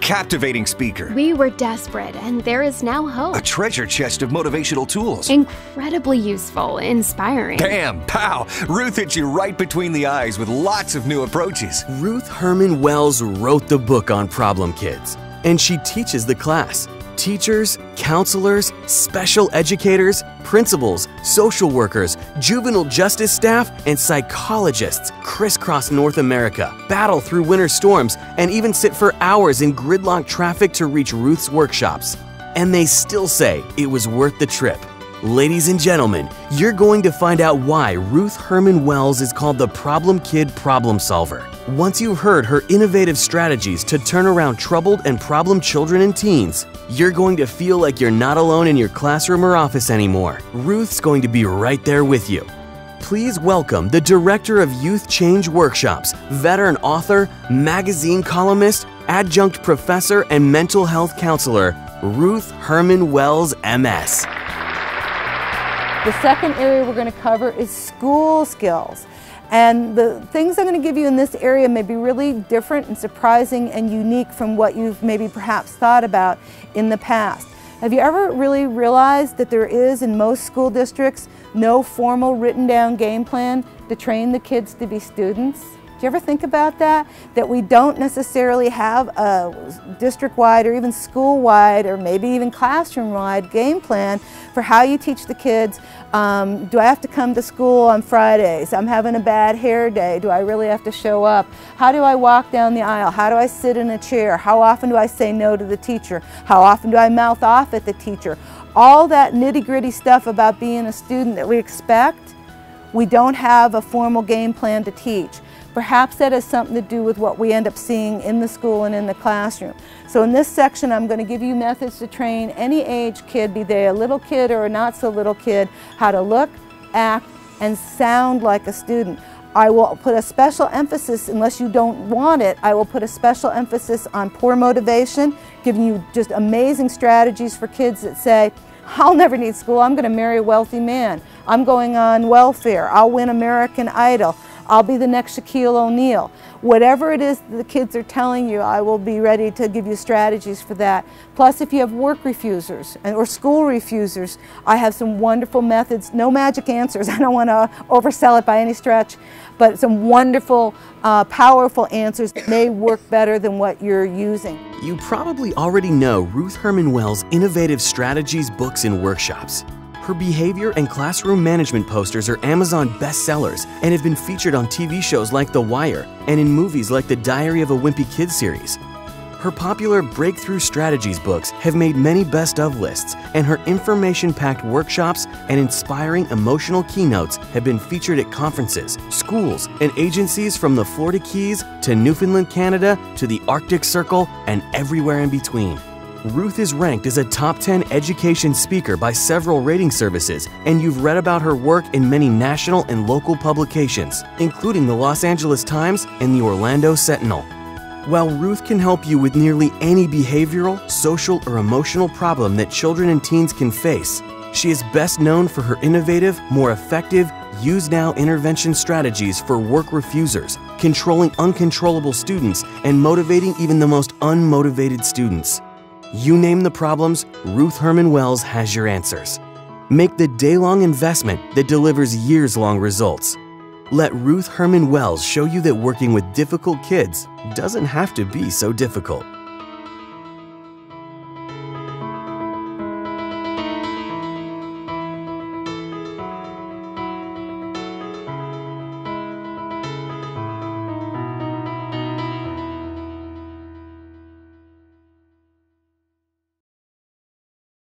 captivating speaker. We were desperate, and there is now hope. A treasure chest of motivational tools. Incredibly useful, inspiring. Bam! Pow! Ruth hit you right between the eyes with lots of new approaches. Ruth Herman Wells wrote the book on problem kids, and she teaches the class. Teachers, counselors, special educators, principals, social workers, juvenile justice staff, and psychologists crisscross North America, battle through winter storms, and even sit for hours in gridlocked traffic to reach Ruth's workshops. And they still say it was worth the trip. Ladies and gentlemen, you're going to find out why Ruth Herman Wells is called the Problem Kid Problem Solver. Once you've heard her innovative strategies to turn around troubled and problem children and teens, you're going to feel like you're not alone in your classroom or office anymore. Ruth's going to be right there with you. Please welcome the Director of Youth Change Workshops, veteran author, magazine columnist, adjunct professor, and mental health counselor, Ruth Herman Wells M.S. The second area we're going to cover is school skills. And the things I'm going to give you in this area may be really different and surprising and unique from what you've maybe perhaps thought about in the past. Have you ever really realized that there is, in most school districts, no formal written down game plan to train the kids to be students? Do you ever think about that? That we don't necessarily have a district-wide or even school-wide or maybe even classroom-wide game plan for how you teach the kids. Do I have to come to school on Fridays? I'm having a bad hair day. Do I really have to show up? How do I walk down the aisle? How do I sit in a chair? How often do I say no to the teacher? How often do I mouth off at the teacher? All that nitty-gritty stuff about being a student that we expect, we don't have a formal game plan to teach. Perhaps that has something to do with what we end up seeing in the school and in the classroom. So in this section, I'm going to give you methods to train any age kid, be they a little kid or a not so little kid, how to look, act, and sound like a student. I will put a special emphasis, unless you don't want it, I will put a special emphasis on poor motivation, giving you just amazing strategies for kids that say, I'll never need school, I'm going to marry a wealthy man, I'm going on welfare, I'll win American Idol, I'll be the next Shaquille O'Neal. Whatever it is the kids are telling you, I will be ready to give you strategies for that. Plus, if you have work refusers or school refusers, I have some wonderful methods, no magic answers, I don't want to oversell it by any stretch, but some wonderful, powerful answers that may work better than what you're using. You probably already know Ruth Herman Wells' innovative strategies, books, and workshops. Her behavior and classroom management posters are Amazon bestsellers and have been featured on TV shows like The Wire and in movies like the Diary of a Wimpy Kid series. Her popular Breakthrough Strategies books have made many best-of lists, and her information-packed workshops and inspiring emotional keynotes have been featured at conferences, schools, and agencies from the Florida Keys to Newfoundland, Canada to the Arctic Circle and everywhere in between. Ruth is ranked as a top 10 education speaker by several rating services, and you've read about her work in many national and local publications, including the Los Angeles Times and the Orlando Sentinel. While Ruth can help you with nearly any behavioral, social, or emotional problem that children and teens can face, she is best known for her innovative, more effective, use now intervention strategies for work refusers, controlling uncontrollable students, and motivating even the most unmotivated students. You name the problems, Ruth Herman Wells has your answers. Make the day-long investment that delivers years-long results. Let Ruth Herman Wells show you that working with difficult kids doesn't have to be so difficult.